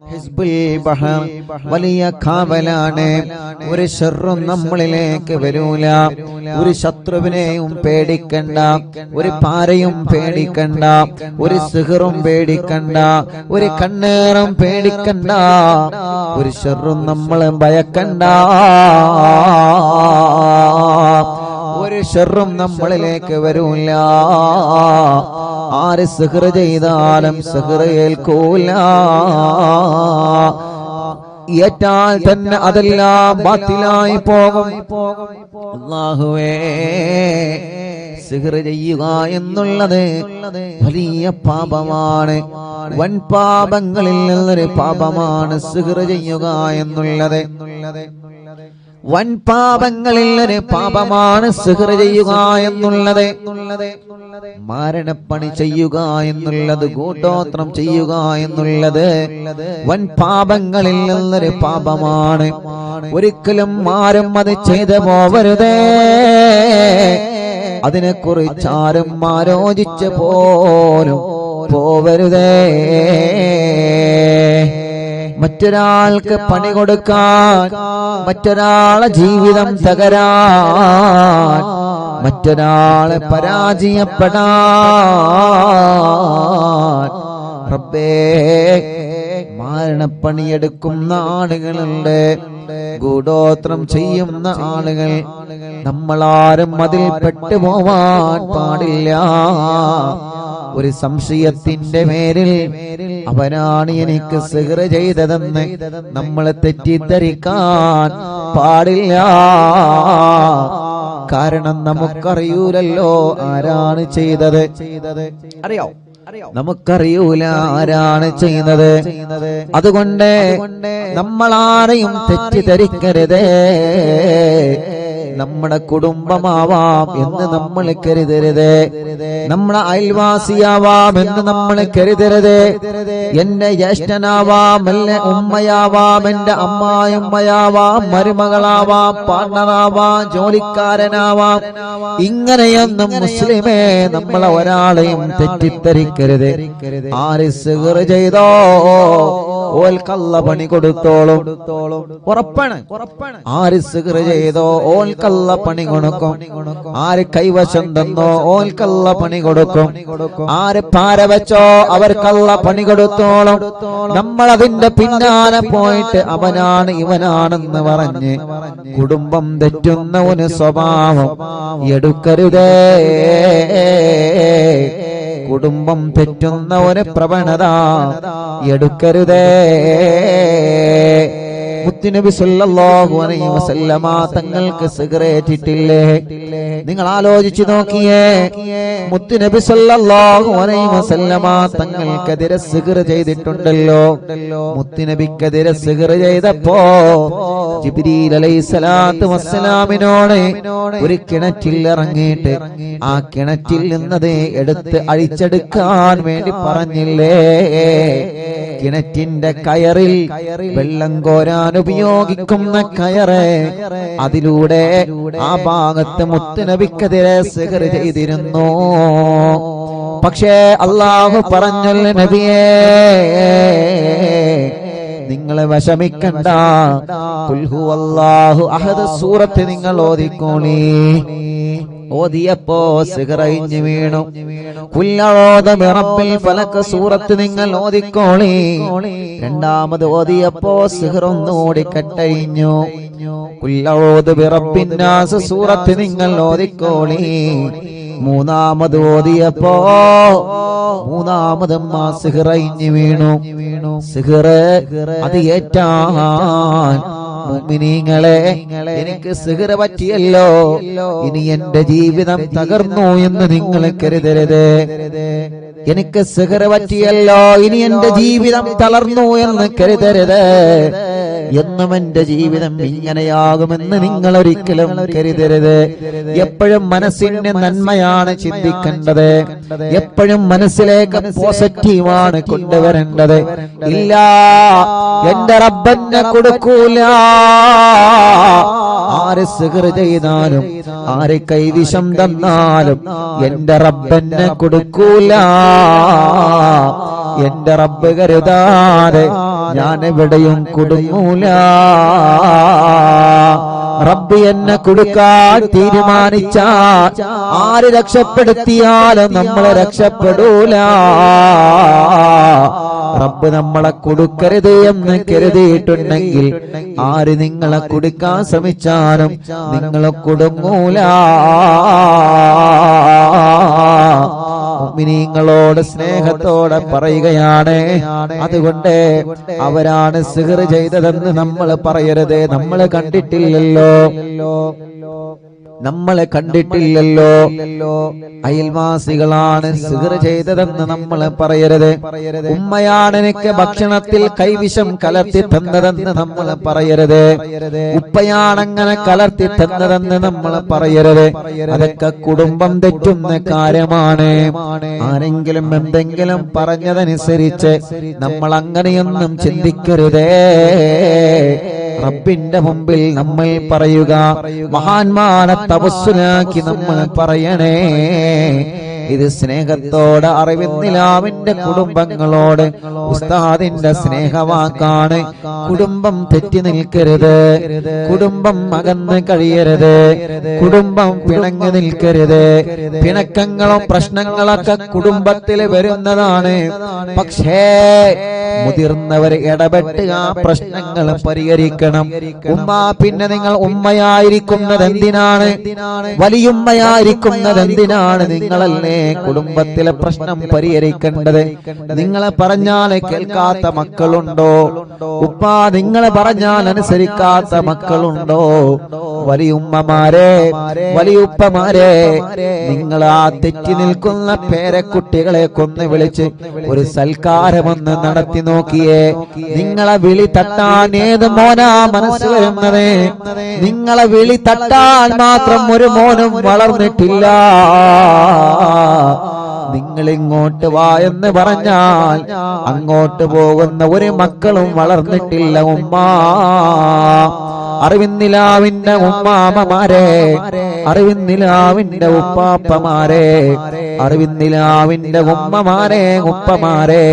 ഹിസ്ബുൽ ബഹർ വലിയ കാവലാണ്. ഒരു ശർറും നമ്മളിലേക്ക് വരൂല. ഒരു ശത്രുവിനെയും പേടിക്കണ്ട, ഒരു പാരയും പേടിക്കണ്ട, ഒരു സിഹറും പേടിക്കണ്ട, ഒരു കണ്ണേറും പേടിക്കണ്ട, ഒരു ശർറും നമ്മൾ ഭയക്കണ്ട. ഒരു ശർറും നമ്മളിലേക്ക് വരൂല. ആര് സിഹർ ചെയ്താലും സിഹർ ഏൽക്കൂല. ഏറ്റാൽ തന്നെ അതെല്ലാം ബാത്തിലായി പോകും. അല്ലാഹുവേ, സിഹർ ചെയ്യുക എന്നുള്ളത് വലിയ പാപമാണ്. വൻ പാപങ്ങളിൽ നിന്നൊരു പാപമാണ് സിഹർ ചെയ്യുക എന്നുള്ളത്. വൻ പാപങ്ങളിൽ ഒരു പാപമാണ് സിഹർ ചെയ്യുക എന്നുള്ളത്. മാരണപ്പണി ചെയ്യുക എന്നുള്ളത്, കൂട്ടോത്രം ചെയ്യുക എന്നുള്ളത് വൻ പാപങ്ങളിൽ നിന്നൊരു പാപമാണ്. ഒരിക്കലും ആരും അത് ചെയ്തു പോവരുതേ. അതിനെക്കുറിച്ചാരും ആലോചിച്ച് പോലും പോവരുതേ. മറ്റൊരാൾക്ക് പണി കൊടുക്കാൻ, മറ്റൊരാളെ ജീവിതം തകരാൻ, മറ്റൊരാളെ പരാജയപ്പെടാൻ റബ്ബേ മാരണപ്പണിയെടുക്കുന്ന ആളുകളുണ്ട്, ഗൂഢോത്രം ചെയ്യുന്ന ആളുകൾ. നമ്മളാരും അതിൽ പെട്ടുപോവാൻ പാടില്ല. ഒരു സംശയത്തിന്റെ പേരിൽ അവനാണ് എനിക്ക് സിഹർ ചെയ്തതെന്ന് നമ്മൾ തെറ്റിദ്ധരിക്കാൻ പാടില്ല. കാരണം നമുക്കറിയൂലല്ലോ ആരാണ് ചെയ്തത്. അറിയോ? നമുക്കറിയൂല ആരാണ് ചെയ്യുന്നത്. അതുകൊണ്ട് നമ്മളാരെയും തെറ്റിദ്ധരിക്കരുതേ. നമ്മുടെ കുടുംബമാവാം എന്ന് നമ്മൾ കരുതരുത്. നമ്മുടെ അയൽവാസിയാവാം എന്ന് നമ്മൾ കരുതരുത്. എന്റെ ജ്യേഷ്ഠനാവാം, എന്റെ ഉമ്മയാവാം, എന്റെ അമ്മായിമ്മയാവാം, മരുമകളാവാം, പാർട്ണറാവാം, ജോലിക്കാരനാവാം. ഇങ്ങനെയൊന്നും മുസ്ലിമേ നമ്മളെ ഒരാളെയും തെറ്റിദ്ധരിക്കരുത്. ആര് സിഹർ ചെയ്തോ ഓൽക്കല്ല പണി കൊടുത്തോളും. ഉറപ്പാണ്. ആര് സിഹർ ചെയ്തോ ഓൽക്കല്ല പണി കൊടുക്കും. ആര് കൈവശം തന്നോ ഓൽക്കല്ല പണി കൊടുക്കും. ആര് പാര വെച്ചോ അവർക്കല്ല പണി കൊടുത്തോളും. നമ്മൾ അതിന്റെ പിന്നാലെ പോയിട്ട് അവനാണ് ഇവനാണെന്ന് പറഞ്ഞ് കുടുംബം തെറ്റുന്ന ഒരു സ്വഭാവം എടുക്കരുതേ. കുടുംബം തെറ്റുന്ന ഒരു പ്രവണത എടുക്കരുതേ. മുത്തുനബി സല്ലല്ലാഹു അലൈഹി വസല്ലമ തങ്ങൾക്ക് സിഗരറ്റ് ഇട്ടില്ലേ? നിങ്ങൾ ആലോചിച്ചു നോക്കിയേ. മുത്തുനബി സല്ലല്ലാഹു അലൈഹി വസല്ലമ തങ്ങൾക്കെതിരെ സിഗർ ചെയ്തിട്ടുണ്ടല്ലോ. മുത്തുനബിക്കെതിരെ സിഗർ ചെയ്തപ്പോ ജിബ്രീൽ അലൈഹിസ്സലാത്തു വസ്സലാമിനോട് ഒരു കിണറ്റിൽ ഇറങ്ങിയിട്ട് ആ കിണറ്റിൽ നിന്നത് എടുത്ത് അഴിച്ചെടുക്കാൻ വേണ്ടി പറഞ്ഞില്ലേ? കിണറ്റിന്റെ കയറിൽ വെള്ളം കോരാൻ ഉപയോഗിക്കുന്ന കയറ്, അതിലൂടെ ആ ഭാഗത്ത് മുത്തുനബിക്കെതിരെ സിഹർ ചെയ്തിരുന്നു. പക്ഷേ അല്ലാഹു പറഞ്ഞല്ലോ നബിയേ, നിങ്ങളെ വിഷമിക്കണ്ട. ഖുൽ ഹുവല്ലാഹു അഹദ് സൂറത്ത് നിങ്ങൾ ഓതിക്കോളി. ഓതിയപ്പോ സിഹർ അഴിഞ്ഞു വീണു. ഖുൽ അഊദു ബിറബ്ബിൽ ഫലക് സൂറത്ത് നിങ്ങൾ ഓതിക്കോളി. രണ്ടാമത് ഓതിയപ്പോ സിഹർ ഒന്നുകൂടി കട്ടഴിഞ്ഞു. ഖുൽ അഊദു ബിറബ്ബിൻ നാസ് സൂറത്ത് നിങ്ങൾ ഓതിക്കോളി. മൂന്നാമത് ഓതിയപ്പോ മൂന്നാമതും ആ സിഹർ അഴിഞ്ഞു വീണു. സിഹർ അത് ഏറ്റാൻ മുഅ്മിനീങ്ങളെ, എനിക്ക് സിഹർ പറ്റിയല്ലോ, ഇനി എന്റെ ജീവിതം തകർന്നു എന്ന് നിങ്ങൾ കരുതരുത്. എനിക്ക് സിഹർ പറ്റിയല്ലോ, ഇനി എന്റെ ജീവിതം തളർന്നു എന്ന് കരുതരുത്. എന്നും എന്റെ ജീവിതം ഇങ്ങനെയാകുമെന്ന് നിങ്ങൾ ഒരിക്കലും കരുതരുത്. എപ്പോഴും മനസ്സിന്റെ നന്മയാണ് ചിന്തിക്കേണ്ടത്. എപ്പോഴും മനസ്സിലേക്ക് പോസിറ്റീവാണ് കൊണ്ടുവരേണ്ടത്. ഇല്ല, എന്റെ റബ്ബന്നെ കൊടുക്കൂല. ആര് സിഹർ ചെയ്താലും ആര് കൈവിഷം തന്നാലും എന്റെ റബ്ബന്നെ കൊടുക്കൂല. എന്റെ റബ്ബ് കരുതാതെ ഞാൻ എവിടെയും കുടുങ്ങൂല. റബ്ബി എന്നെ കൊടുക്കാൻ തീരുമാനിച്ചാൽ ആര് രക്ഷപ്പെടുത്തിയാലും നമ്മളെ രക്ഷപ്പെടൂല. റബ്ബ് നമ്മളെ കൊടുക്കരുത് എന്ന് കരുതിയിട്ടുണ്ടെങ്കിൽ ആര് നിങ്ങളെ കൊടുക്കാൻ ശ്രമിച്ചാലും നിങ്ങളെ കുടുങ്ങൂല. മുഅ്മിനീങ്ങളോട് സ്നേഹത്തോടെ പറയുകയാണ്. അതുകൊണ്ട് അവരാണ് സിഹ്ർ ചെയ്തതെന്ന് നമ്മൾ പറയരുത്. നമ്മൾ കണ്ടിട്ടില്ലല്ലോ, നമ്മളെ കണ്ടിട്ടില്ലല്ലോ. അയൽവാസികളാണ് സിഹ്ർ ചെയ്തതെന്ന് നമ്മൾ പറയരുത്. ഉമ്മയാണ് എനിക്ക് ഭക്ഷണത്തിൽ കൈവിഷം കലർത്തി തന്നതെന്ന് നമ്മൾ പറയരുത്. ഉപ്പയാണ് അങ്ങനെ കലർത്തി തന്നതെന്ന് നമ്മൾ പറയരുത്. അതൊക്കെ കുടുംബം തെറ്റുന്ന കാര്യമാണ്. ആരെങ്കിലും എന്തെങ്കിലും പറഞ്ഞതനുസരിച്ച് നമ്മൾ അങ്ങനെയൊന്നും ചിന്തിക്കരുതേ. റബ്ബിന്റെ മുമ്പിൽ നമ്മൾ പറയുക, മഹാന്മാരെ തവസ്സുലാക്കി നമ്മൾ പറയണേ. ഇത് സ്നേഹത്തോടെ അറിവിന്നിലാവിന്റെ കുടുംബങ്ങളോട് ഉസ്താദിന്റെ സ്നേഹവാക്കാണ്. കുടുംബം തെറ്റി നിൽക്കരുത്, കുടുംബം അകന്ന് കഴിയരുത്, കുടുംബം പിണങ്ങി നിൽക്കരുത്. പിണക്കങ്ങളും പ്രശ്നങ്ങളൊക്കെ കുടുംബത്തിൽ വരുന്നതാണ്. പക്ഷേ മുതിർന്നവർ ഇടപെട്ട് ആ പ്രശ്നങ്ങൾ പരിഹരിക്കണം. ഉമ്മ, പിന്നെ നിങ്ങൾ ഉമ്മയായിരിക്കുന്നത് എന്തിനാണ്? വലിയുമ്മയായിരിക്കുന്നത് എന്തിനാണ്? നിങ്ങളല്ലേ കുടുംബത്തിലെ പ്രശ്നം പരിഹരിക്കേണ്ടത്. നിങ്ങളെ പറഞ്ഞാൽ കേൾക്കാത്ത മക്കളുണ്ടോ? ഉപ്പ നിങ്ങളെ പറഞ്ഞാൽ അനുസരിക്കാത്ത മക്കളുണ്ടോ? വലിയുമ്മമാരെ, വലിയുപ്പമാരെ, നിങ്ങൾ ആ തെറ്റി നിൽക്കുന്ന പേരക്കുട്ടികളെ കൊന്ന് വിളിച്ച് ഒരു സൽക്കാരമൊന്ന് നടത്തി നോക്കിയേ. നിങ്ങളെ വിളി തട്ടാൻ ഏത് മോനാ മനസ്സ് വരുന്നത്? നിങ്ങളെ വിളി തട്ടാൻ മാത്രം ഒരു മോനും വളർന്നിട്ടില്ല. നിങ്ങൾ ഇങ്ങോട്ട് വാ എന്ന് പറഞ്ഞാൽ അങ്ങോട്ട് പോകുന്ന ഒരു മക്കളും വളർന്നിട്ടില്ല. ഉമ്മ, അറിവിന്നിലാവിന്റെ ഉമ്മാമ്മമാരെ, അറിവിന്നിലാവിന്റെ ഉപ്പാപ്പമാരെ, അറിവിന്നിലാവിന്റെ ഉമ്മമാരെ, ഉപ്പമാരെ,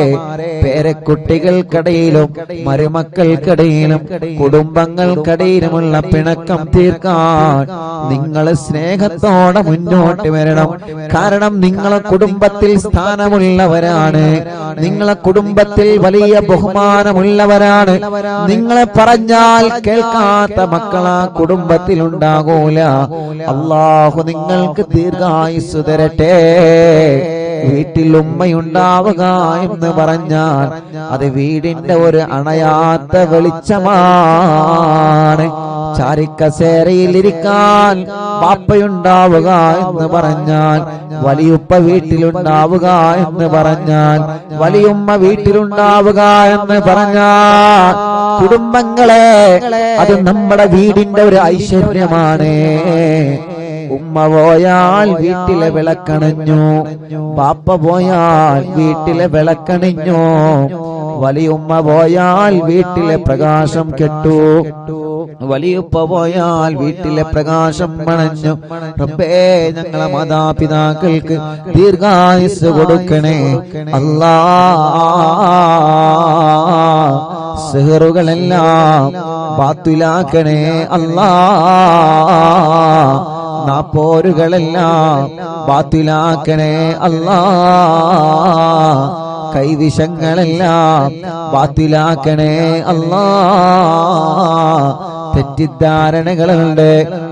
പേരക്കുട്ടികൾക്കിടയിലും മരുമക്കൾക്കിടയിലും കുടുംബങ്ങൾക്കിടയിലുമുള്ള പിണക്കം തീർക്കാൻ നിങ്ങൾ സ്നേഹത്തോടെ മുന്നോട്ട് വരണം. കാരണം നിങ്ങളെ കുടുംബത്തിൽ സ്ഥാനമുള്ളവരാണ്, നിങ്ങളെ കുടുംബത്തിൽ വലിയ ബഹുമാനമുള്ളവരാണ്. നിങ്ങളെ പറഞ്ഞാൽ കേൾക്കാത്ത മക്കളാ കുടുംബത്തിൽ ഉണ്ടാകൂല. അല്ലാഹു നിങ്ങൾക്ക് ദീർഘായുസ്സ് തരട്ടെ. വീട്ടിൽ ഉമ്മയുണ്ടാവുക എന്ന് പറഞ്ഞാൽ അത് വീടിന്റെ ഒരു അണയാത്ത വെളിച്ചമാണ്. ചാരിക്കസേരയിലിരിക്കാൻ ബാപ്പയുണ്ടാവുക എന്ന് പറഞ്ഞാൽ, വലിയുപ്പ വീട്ടിലുണ്ടാവുക എന്ന് പറഞ്ഞാൽ, വലിയുമ്മ വീട്ടിലുണ്ടാവുക എന്ന് പറഞ്ഞാൽ, കുടുംബങ്ങളെ അത് നമ്മുടെ വീടിന്റെ ഒരു ഐശ്വര്യമാണ്. ഉമ്മ പോയാൽ വീട്ടിലെ വിളക്കണിഞ്ഞു, ബാപ്പ പോയാൽ വീട്ടിലെ വിളക്കണിഞ്ഞു, വലിയുമ്മ പോയാൽ വീട്ടിലെ പ്രകാശം കെട്ടു, വലിയുപ്പ പോയാൽ വീട്ടിലെ പ്രകാശം മണഞ്ഞു. റബ്ബേ, ഞങ്ങളെ മാതാപിതാക്കൾക്ക് ദീർഘായുസ്സ് കൊടുക്കണേ അല്ലാ. സിഹറുകളെല്ലാം ബാത്തിലാക്കണേ അല്ലാ. നാപ്പോരുകളെല്ലാം ബാത്തിലാക്കണേ അല്ലാ. കൈവിഷങ്ങളെല്ലാം ബാത്തിലാക്കണേ അല്ലാ. തെറ്റിദ്ധാരണകളുണ്ട്.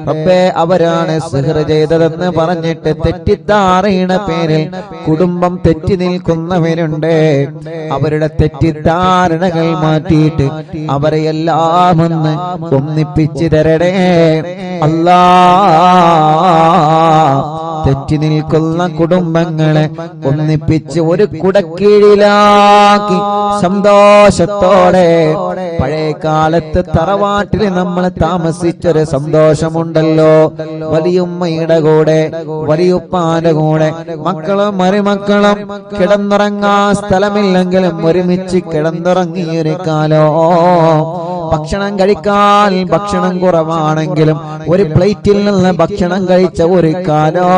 റബ്ബേ, അവരാണ് സിഹ്ർ ചെയ്തതെന്ന് പറഞ്ഞിട്ട് തെറ്റിദ്ധാരണയുടെ പേരിൽ കുടുംബം തെറ്റി നിൽക്കുന്നവരുണ്ട്. അവരുടെ തെറ്റിദ്ധാരണകൾ മാറ്റിയിട്ട് അവരെ എല്ലാം ഒന്ന് ഒന്നിപ്പിച്ചു തരണേ അല്ലാ. തെറ്റി നിൽക്കുന്ന കുടുംബങ്ങളെ ഒന്നിപ്പിച്ച് ഒരു കുടക്കീഴിലാക്കി സന്തോഷത്തോടെ, പഴയ കാലത്ത് തറവാട്ടിൽ നമ്മൾ താമസിച്ചൊരു സന്തോഷമുണ്ടല്ലോ. വലിയുമ്മയുടെ കൂടെ, വലിയുപ്പാന്റെ കൂടെ, മക്കളും മരുമക്കളും കിടന്നുറങ്ങാൻ സ്ഥലമില്ലെങ്കിലും ഒരുമിച്ച് കിടന്നുറങ്ങിയൊരു കാലോ. ഭക്ഷണം കഴിക്കാൻ ഭക്ഷണം കുറവാണെങ്കിലും ഒരു പ്ലേറ്റിൽ നിന്ന് ഭക്ഷണം കഴിച്ച ഒരു കാലോ.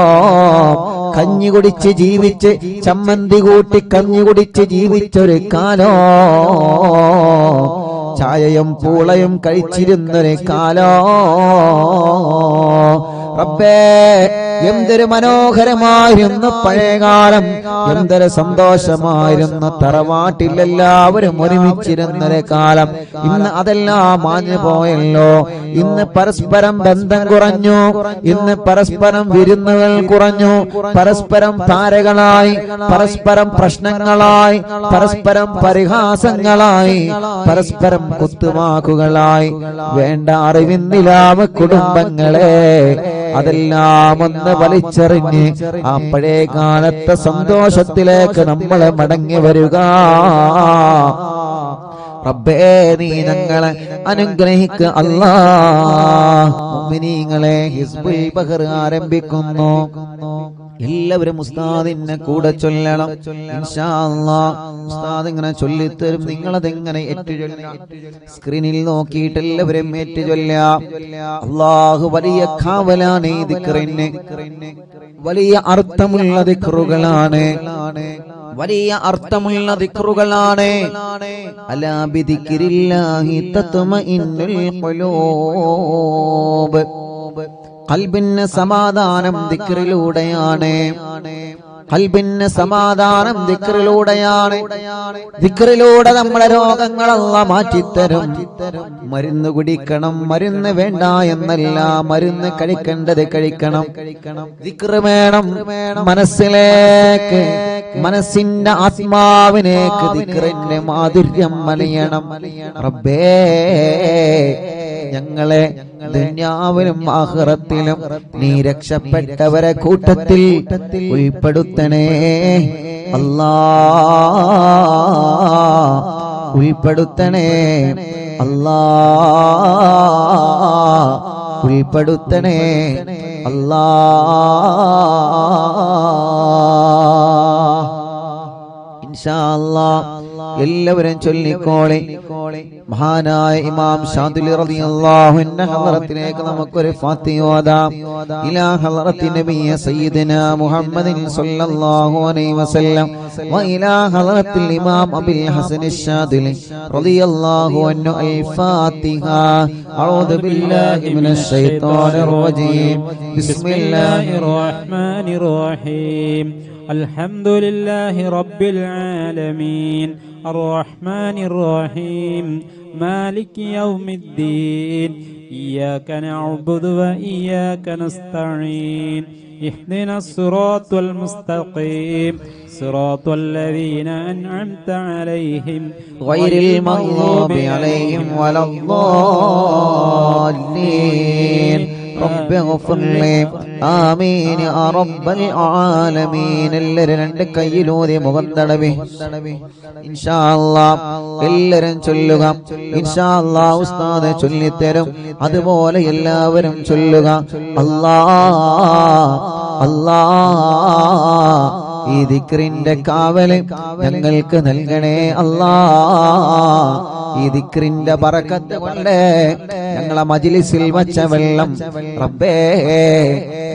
കഞ്ഞി കുടിച്ച് ജീവിച്ച്, ചമ്മന്തി കൂട്ടി കഞ്ഞി കുടിച്ച് ജീവിച്ചൊരു കാലോ. ചായയും പൂളയും കഴിച്ചിരുന്നൊരു കാലോ റബ്ബേ, എന്തൊരു മനോഹരമായിരുന്നു പഴയകാലം, എന്തൊരു സന്തോഷമായിരുന്നു തറവാട്ടിൽ എല്ലാവരും ഒരുമിച്ചിരുന്നൊരു കാലം. ഇന്ന് അതെല്ലാം മാഞ്ഞു പോയല്ലോ. ഇന്ന് പരസ്പരം ബന്ധം കുറഞ്ഞു, ഇന്ന് പരസ്പരം വിരുന്നുകൾ കുറഞ്ഞു, പരസ്പരം താരകളായി, പരസ്പരം പ്രശ്നങ്ങളായി, പരസ്പരം പരിഹാസങ്ങളായി, പരസ്പരം കുത്തുവാക്കുകളായി. വേണ്ട അറിവിന്നിലാവ് കുടുംബങ്ങളെ, അതെല്ലാം ഒന്ന് വലിച്ചെറിഞ്ഞ് ആ പഴയ കാലത്തെ സന്തോഷത്തിലേക്ക് നമ്മൾ മടങ്ങി വരിക. റബ്ബേ, നീ ഞങ്ങളെ അനുഗ്രഹിക്കുക അല്ലാഹ്. മുഅ്മിനീങ്ങളെ, ഹിസ്ബുൽ ബഹർ ആരംഭിക്കുന്നു. എല്ലാവരും ഉസ്താദിനെ കൂടെ ചൊല്ലണം ഇൻഷാ അല്ലാഹ്. ഉസ്താദ് ഇങ്ങനെ ചൊല്ലിത്തരും, നിങ്ങളതെങ്ങനെ ഏറ്റുചൊല്ലാം. സ്ക്രീനിൽ നോക്കിയിട്ട് എല്ലാവരും ഏറ്റുചൊല്ലാം. അല്ലാഹു വലിയ കാവലാണ് ഈ ദിക്റിന്, വലിയ അർത്ഥമുള്ള ദിക്റുകളാണ്, വലിയ അർത്ഥമുള്ള ദിക്റുകളാണ്. അലാ ബിദിക്രില്ലാഹി തത്മഇന്നുൽ ഖുലൂബ്. ഖൽബിന് സമാധാനം ദിക്റിലൂടെയാണ്, ഖൽബിന് സമാധാനം ദിക്റിലൂടെയാണ്. ദിക്റിലൂടെ നമ്മുടെ രോഗങ്ങൾ അല്ലാഹ് മാറ്റിത്തരും. മരുന്ന് കുടിക്കണം, മരുന്ന് വേണ്ട എന്നല്ല, മരുന്ന് കഴിക്കേണ്ടത് കഴിക്കണം. ദിക്റ് വേണം മനസ്സിലേക്ക്, മനസ്സിന്റെ ആത്മാവിനേക്ക് ദിക്റിന്റെ മാധുര്യം മലയണം. റബ്ബേ, ഞങ്ങളെ ദുനിയാവിലും ആഖിറത്തിലും നീ രക്ഷപ്പെട്ടവരെ കൂട്ടത്തിൽ ഉൾപ്പെടുത്തണേ അല്ലാഹ്, ഉൾപ്പെടുത്തണേ അല്ലാഹ്, ഉൾപ്പെടുത്തണേ അല്ലാഹ്. ഇൻഷാ അല്ലാഹ് എല്ലാവരും ചൊല്ലിക്കോളെ. മഹാനായ ഇമാം ഷാദിലി റളിയല്ലാഹു അൻഹു ഹളറത്തിലേക്ക് നമുക്കൊരു ഫാത്തിഹ ഓതാം. ഇലാ ഹളറത്തി നബിയ സയ്യിദനാ മുഹമ്മദിൻ സ്വല്ലല്ലാഹു അലൈഹി വസല്ലം വ ഇലാ ഹളറത്തിൽ ഇമാം അബുൽ ഹസൻ അശ്ശാദിലി റളിയല്ലാഹു അൻഹു അൽ ഫാത്തിഹ. അഊദു ബില്ലാഹി മിനശ് ശൈത്വാനിർ റജീം. ബിസ്മില്ലാഹിർ റഹ്മാനിർ റഹീം. الحمد لله رب العالمين الرحمن الرحيم مالك يوم الدين إياك نعبد وإياك نستعين اهدنا الصراط المستقيم صراط الذين أنعمت عليهم غير المغضوب عليهم ولا الضالين رب اغفر لي آمين يا رب العالمين. എല്ലാവരും രണ്ട് കൈയിലൂതി മുഖം തടവി ഇൻഷാ അല്ലാഹ് എല്ലാവരും ചൊല്ലുക. ഇൻഷാ അല്ലാഹ് ഉസ്താദ് ചൊല്ലിത്തരും, അതുപോലെ എല്ലാവരും ചൊല്ലുക. അല്ലാഹ് അല്ലാഹ്, ഈ ദിക്റിന്റെ കാവല് ഞങ്ങൾക്ക് നൽകണേ അല്ലാഹ്. ഈ ദിക്റിന്റെ ബറക്കത്ത് കൊണ്ട് ഞങ്ങളെ മജ്ലിസിൽ വച്ച വെള്ളം റബ്ബേ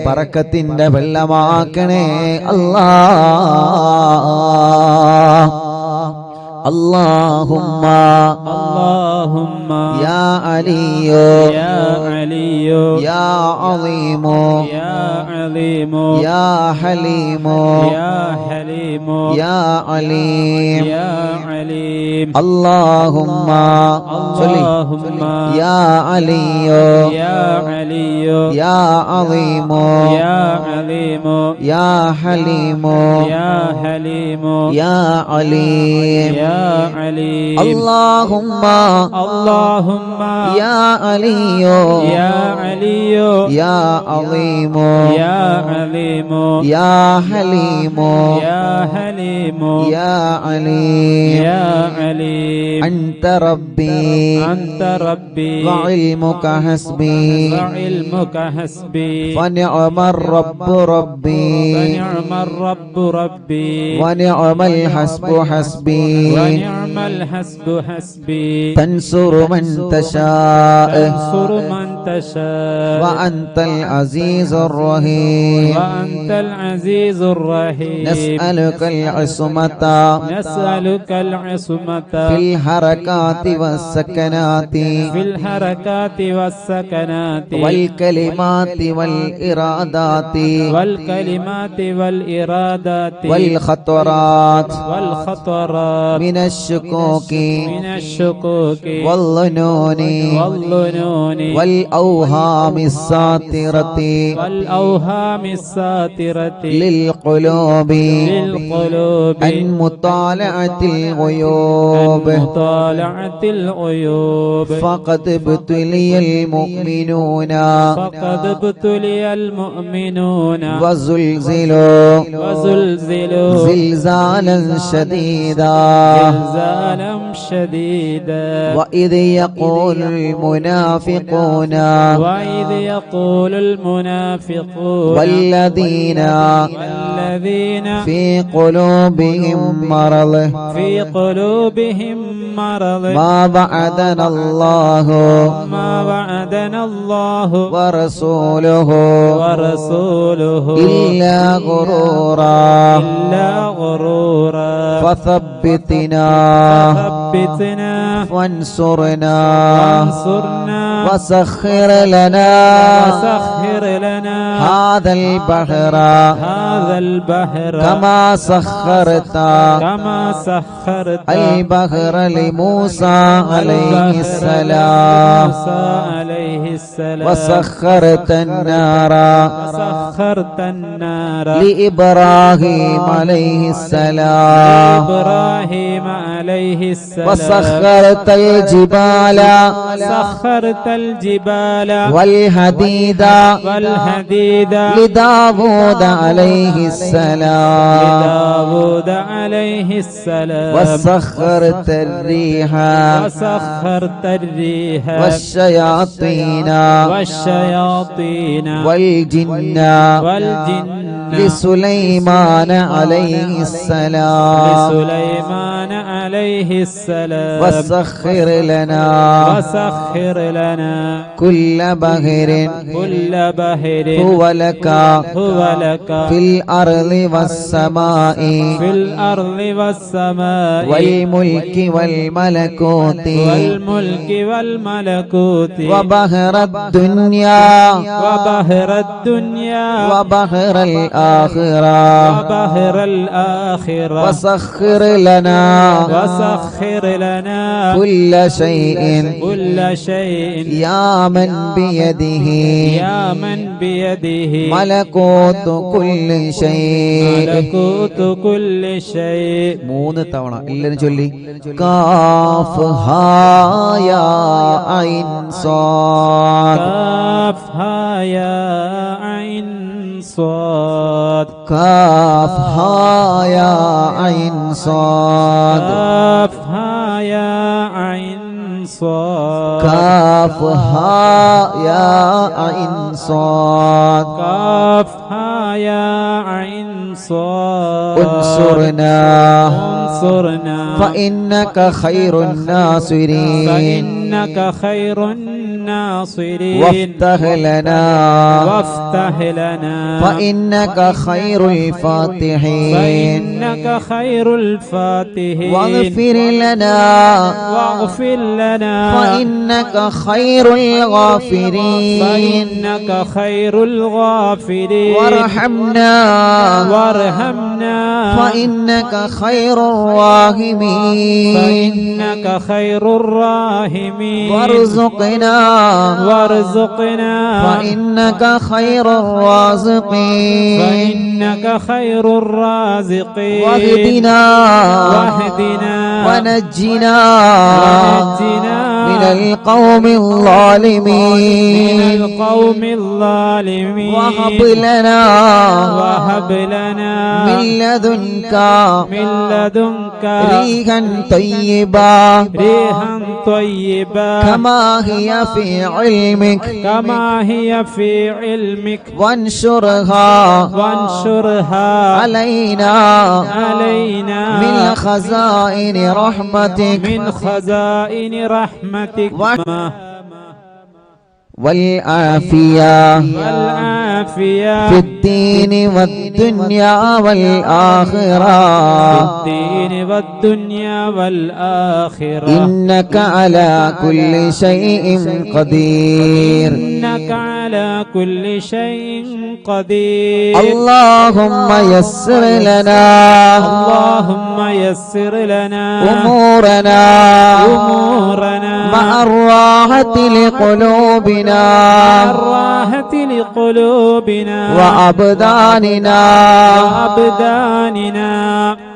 ബറക്കത്തിന്റെ വെള്ളമാക്കണേ അല്ലാഹ്. اللهم اللهم يا علي يا علي يا عظيم يا عظيم يا حليم يا حليم يا عليم يا عليم. اللهم اللهم يا علي يا علي يا عظيم يا عظيم يا حليم يا حليم يا عليم يا عليم. اللهم اللهم يا علي يا علي يا عظيم يا عظيم يا حليم يا حليم يا عليم يا عليم. أنت ربي أنت ربي وعلمك حسبي وعلمك حسبي فنعم الرب ربي فنعم الرب ربي ونعم الحسب حسبي ونعم الحسب حسبي. تنصر من تشاء تنصر من تشاء وأنت العزيز الرحيم وأنت العزيز الرحيم نسألك العصمة نسألك العصمة في الحركات والسكنات في الحركات والسكنات والكلمات والإرادات والكلمات والإرادات والخطرات والخطرات من الشكوك من الشكوك والظنون والظنون والأوهام الساطرة والأوهام الساترة للقلوب عن مطالعة الغيوب مطالعة الغيوب فقد ابتلي المؤمنون فقد ابتلي المؤمنون وزلزلوا زلزالا شديدا زلزالا شديدا وإذ يقول المنافقون والذين في قلوبهم مرض ما وعدنا الله ورسوله إلا غرورا فثبتنا وانصرنا وسخر لنا هذا البحر كما سخرت البحر لموسى عليه السلام وسخرت النار لإبراهيم عليه السلام وسخرت الجبال والحديد لداود عليه السلام وسخرت الريح والشياطين والجن لسليمان عليه السلام وسخر لنا كل بحر هو لك في الأرض والسماء والملك والملكوت وبحر الدنيا وبحر الآخرة وسخر لنا كل شيء يا من بيده ملكوت كل شيء മൂന്ന് തവണ എല്ലാവരും ചൊല്ലി കാഫ് ഹാ യാ ഐൻ സാദ് കാഫ് ഹാ യാ ഐൻ صاد كاف ها يا عين صاد كاف ها يا عين صاد كاف ها يا عين صاد كاف ها يا عين صاد انصرنا فإنك خير الناصرين وافتح لنا فإنك خير الفاتحين واغفر لنا فإنك خير الغافرين وارحمنا فإنك خير الراحمين وارزقنا فإنك خير الرازقين واهدنا ونجنا من القوم الظالمين وهب لنا من لدنك ريحا طيبا كما هي في علمك وانشرها علينا من خزائن رحمتك والعافية والعافية في الدين والدنيا والآخرة في الدين والدنيا والآخرة إنك على كل شيء قدير إنك على كل شيء قدير اللهم يسر لنا اللهم يسر لنا أمورنا مع الراحة لقلوبنا الراحة لقلوبنا وأبداننا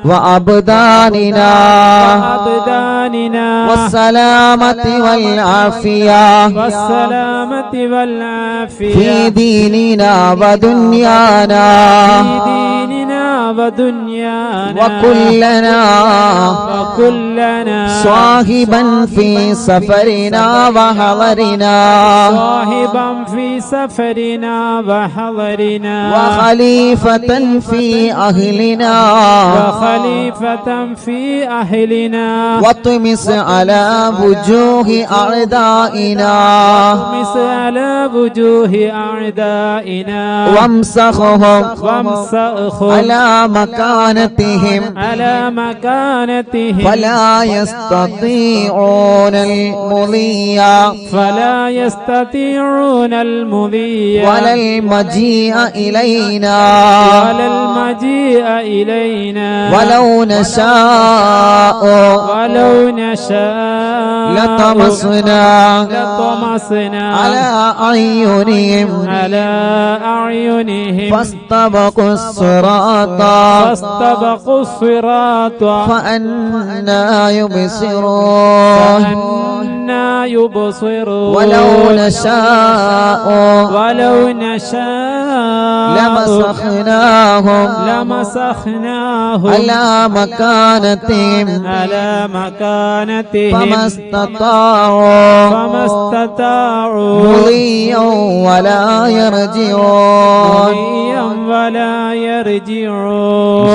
وأبداننا والسلامة والعافية والسلامة والعافية في ديننا ودنيانا في ديننا ودنيانا وكلنا صاحبا في سفرنا وحضرنا صاحبا في سفرنا وحضرنا وخليفة في أهلنا وخليفة في أهلنا واطمس على وجوه أعدائنا واطمس على وجوه أعدائنا وامسخهم على مكانتهم فلا يستطيعون المضي ولا المجيء إلينا ولو نشاء لطمسنا على أعينهم فاستبقوا الصراط فأنا يبصرون ولو نشاء لمسخناهم على مكانتهم فما استطاعوا مضيا ولا يرجعون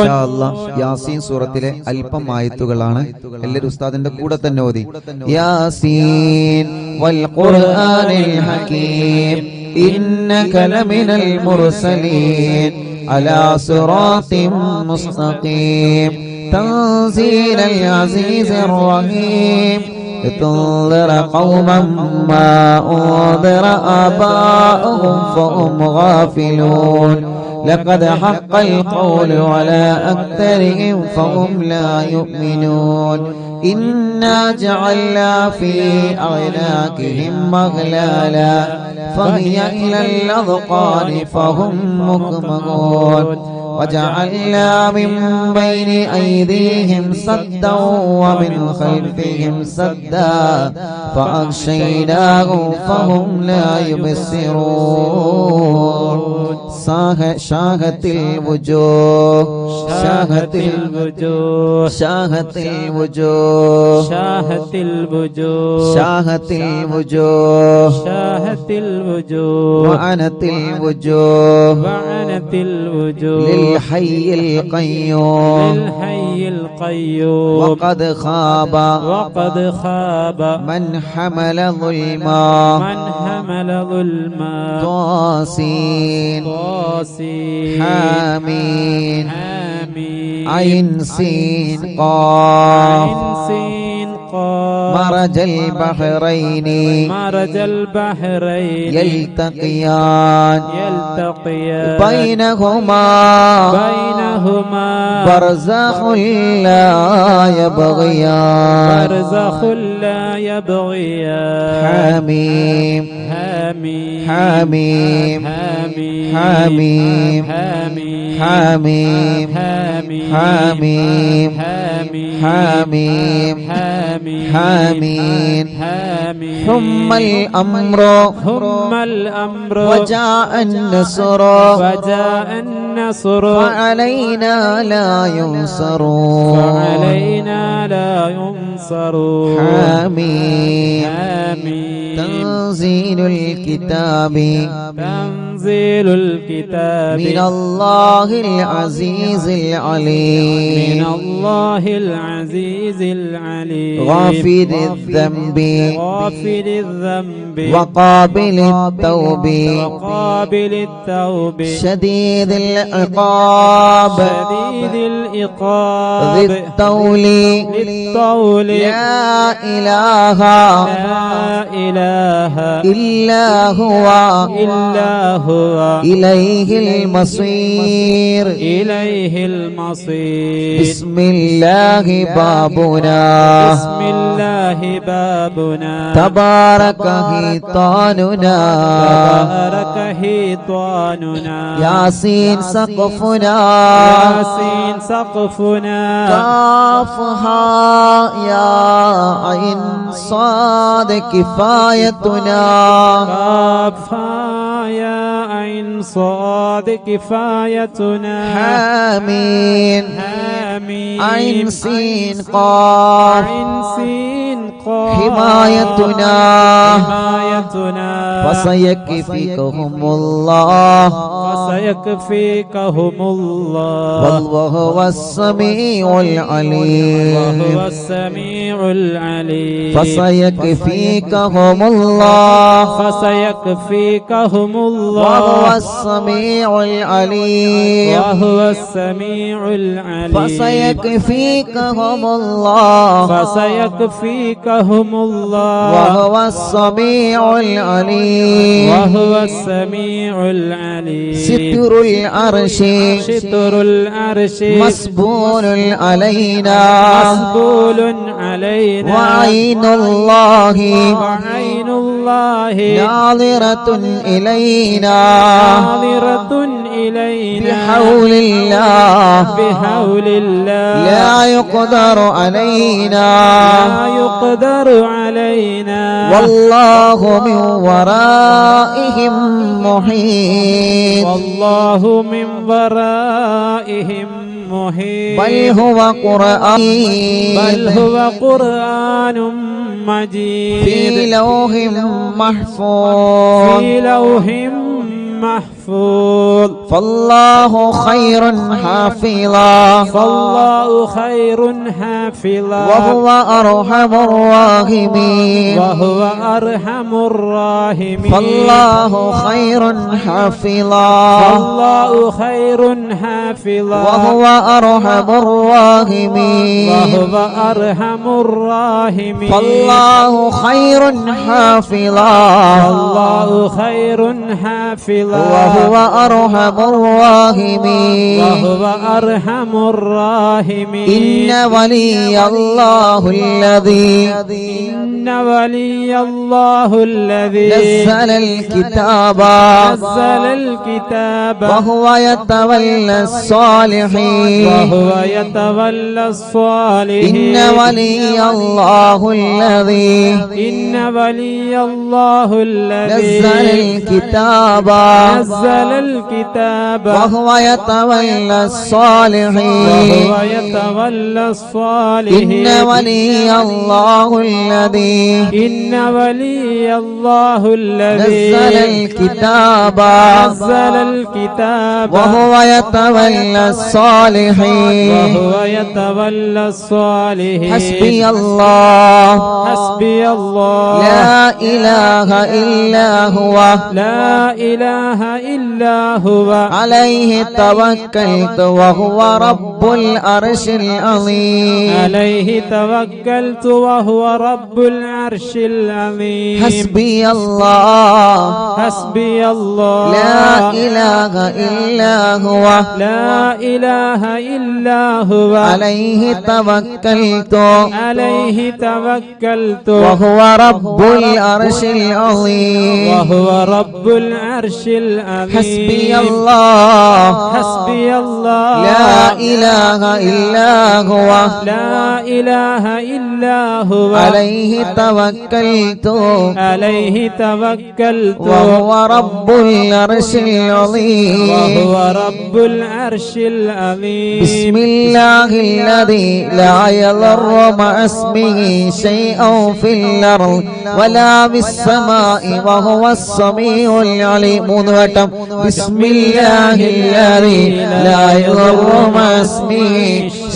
ഇൻഷാ അല്ലാഹ് യാസീൻ സൂറത്തിലെ അല്പം ആയത്തുകളാണ് എല്ലാവരും ഉസ്താദിന്റെ കൂടെ തന്നെ ഓതി യാസീൻ വൽ ഖുർആനിൽ ഹകീം ഇന്നക ലമിനൽ മുർസലീൻ അലാ സിറാത്തിൻ മുസ്തഖീം തൻസീലൽ അസീസിർ റഹീം لتنذر قوما ما أنذر آباؤهم فهم غافلون لقد حق القول على أكثرهم فهم لا يؤمنون إنا جعلنا في أعناقهم أغلالا فهي إلى الأذقان فهم مقمحون وجعلنا من بين أيديهم سدا ومن خلفهم سدا فأغشيناهم فهم لا يبصرون شاهت الوجوه شاهت الوجوه شاهت الوجوه شاهت الوجوه شاهت الوجوه شاهت الوجوه وعنت الوجوه وعنت الوجوه للحي القيوم للحي القيوم وقد خاب من حمل ظلما طاسين حامين عين سين قاف مرج البحرين يلتقيان بينهما برزخ لا يبغيان حميم حميم حميم حميم حميم حميم حميم ثم الأمر وجاء النصر فعلينا لا ينصرون حميم تنزيل الكتاب تنزيل الكتاب من الله العزيز العليم من الله العزيز العليم غافر الذنب غافر الذنب وقابل التوب وقابل التوب شديد العقاب شديد العقاب ذي الطول للطول لا إله لا إله إلا هو إليه المصير إليه المصير بسم الله بابنا بسم الله بابنا تبارك حيطاننا تبارك حيطاننا ياسين سقفنا ياسين سقفنا كافها يا عين صاد كفايتنا كافها يا عين صاد كفايتنا حامين حامين عين سين قاف عين سين قاف حمايتنا حمايتنا فسيكفيكهم الله فسيكفيكهم الله والله هو السميع العليم وهو السميع العليم فسيكفيكهم الله فسيكفيكهم الله وهو السميع العليم وهو السميع العليم فسيكفيكهم الله فسيكفيكهم الله وهو السميع العليم وهو السميع العليم ستر العرش ستر العرش مسبول علينا مسبول علينا وعين الله وعين الله ناظرة إلينا ناظرة إلينا بحول الله بحول الله لا يقدر علينا لا يقدر علينا والله من ورائهم محيط والله من ورائهم محيط بل هو قرآن مجيد في لوح محفوظ في لوح محفوظ فالله خير حافظا فالله خير حافظا وهو أرحم الراحمين وهو أرحم الراحمين فالله خير حافظا فالله خير حافظا وهو أرحم الراحمين وهو أرحم الراحمين فالله خير حافظا فالله خير حافظا وهو أرحم الراحمين وهو أرحم الراحمين إن ولي الله الذي إن ولي الله الذي نزل الكتاب نزل الكتاب وهو يتولى الصالحين وهو يتولى الصالحين إن ولي الله الذي إن ولي الله الذي نزل الكتاب نزل الكتاب وهو يتولى الصالحين وهو يتولى الصالحين إن ولي الله الذي إن ولي الله الذي نزل الكتاب نزل الكتاب وهو يتولى الصالحين وهو يتولى الصالحين حسبي الله حسبي الله لا إله إلا هو لا إله إلا هو عليه توكلت وهو رب العرش العظيم عليه توكلت وهو رب العرش العظيم حسبي الله حسبي الله لا إله إلا هو لا إله إلا هو عليه توكلت عليه توكلت وهو رب العرش العظيم وهو رب العرش العظيم حسبي الله حسبي الله لا إله إلا هو لا إله إلا هو عليه توكلت عليه توكلت وهو رب العرش العظيم وهو رب العرش العظيم بسم الله الذي لا يضر مع اسمه شيء في الأرض ولا في السماء وهو السميع العليم. മൂന്ന് വട്ടം بسم الله الذي لا يضر مع اسمه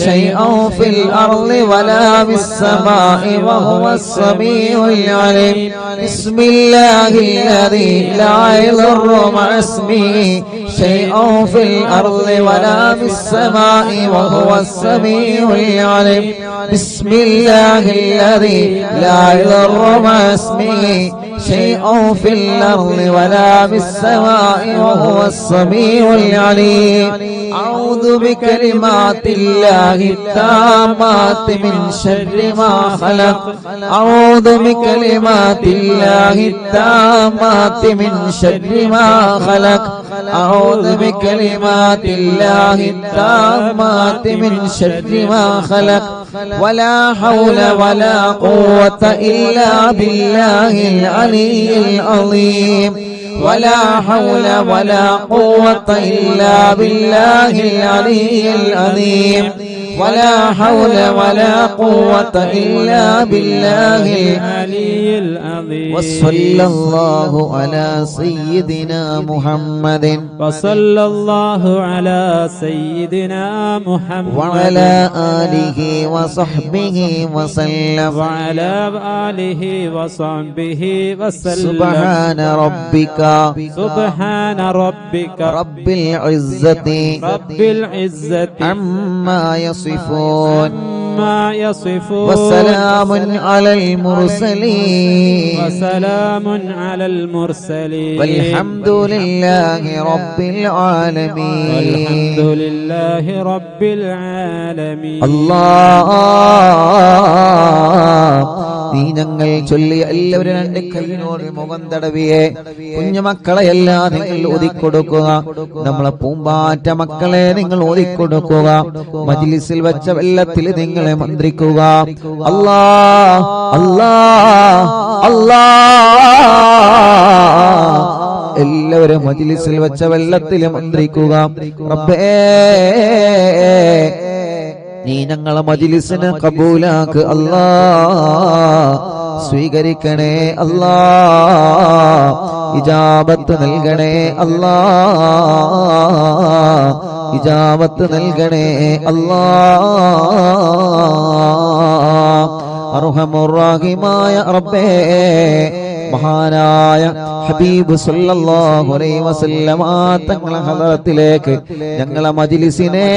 شيء في الأرض ولا في السماء وهو السميع العليم. بسم الله الذي لا يضر مع اسمه شيء في الأرض ولا في السماء وهو السميع العليم. بسم الله الذي لا يضر مع اسمه شيء في الأرض ولا في السماء وهو السميع العليم. أعوذ بكلمات الله التامات من شر ما خلق. أعوذ بكلمات الله التامات من شر ما خلق. أعوذ بكلمات الله التامات من شر ما خلق. ولا حول ولا قوة إلا بالله العلي العظيم. ولا حول ولا قوة إلا بالله العلي العظيم. ولا حول ولا قوة إلا بالله العلي العظيم. وصلى الله على سيدنا محمد وصلى الله على سيدنا محمد وعلى آله وصحبه وسلم. وعلى آله وصحبه وسلم. سبحان ربك سبحان ربك رب العزة رب العزة عما يصفون ما يصفون وسلام على المرسلين وسلام على المرسلين والحمد لله رب العالمين. والحمد لله رب العالمين. الله നീ ഞങ്ങൾ ചൊല്ലിയ എല്ലാവരും രണ്ട് കൈയിനോട് മുഖം തടവിയെ കുഞ്ഞുമക്കളെല്ലാം നിങ്ങൾ ഒതുക്കൊടുക്കുക. നമ്മളെ പൂമ്പാറ്റ മക്കളെ നിങ്ങൾ ഒതുക്കൊടുക്കുക. മജ്ലിസിൽ വെച്ച വെള്ളത്തിൽ നിങ്ങളെ മന്ത്രിക്കുക. അല്ലാ അല്ലാ അല്ലാ എല്ലാവരും മജ്ലിസിൽ വെച്ച വെള്ളത്തിൽ മന്ത്രിക്കുക. റബ്ബേ നീ ഞങ്ങളെ മജ്ലിസിനെ കബൂലാക്ക് അല്ലാ. സ്വീകരിക്കണേ അല്ലാ. ഇജാബത്ത് നൽകണേ അല്ലാ. ഇജാബത്ത് നൽകണേ അല്ലാ. അർഹമുർ റഹീമായ റബ്ബേ മഹാനായ ഹബീബ് സല്ലല്ലാഹു അലൈഹി വസല്ലമ തങ്ങളെ ഹദറത്തിലേക്ക് ഞങ്ങളെ മജ്ലിസിനെ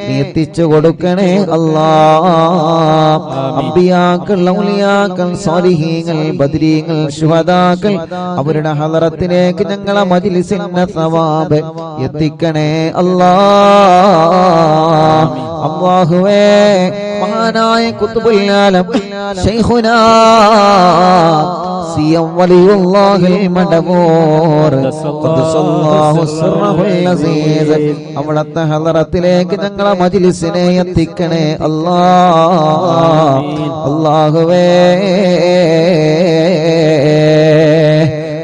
നീ എത്തിച്ചു കൊടുക്കണേ അല്ലാഹ്. അംബിയാക്കൾ, ഔലിയാക്കൾ, സാലിഹീങ്ങൾ, ബദരീങ്ങൾ, ശുഹദാക്കൾ അവരുടെ ഹദറത്തിലേക്ക് ഞങ്ങളെ മജ്ലിസിന്റെ സവാബ് എത്തിക്കണേ അല്ലാഹ്. അല്ലാഹുവേ മഹാനായ ഖുത്ബുൽ ആലം ശൈഖുനാ സിയം വലിയുല്ലാഹിൽ മടമൂർ ഖദ്ദസല്ലാഹു സിർറഹുൽ അസീസ് അവിടുത്തെ ഹദറത്തിലേക്ക് ഞങ്ങളെ മജ്ലിസിനെ എത്തിക്കണേ അല്ലാഹ്. അല്ലാഹുവേ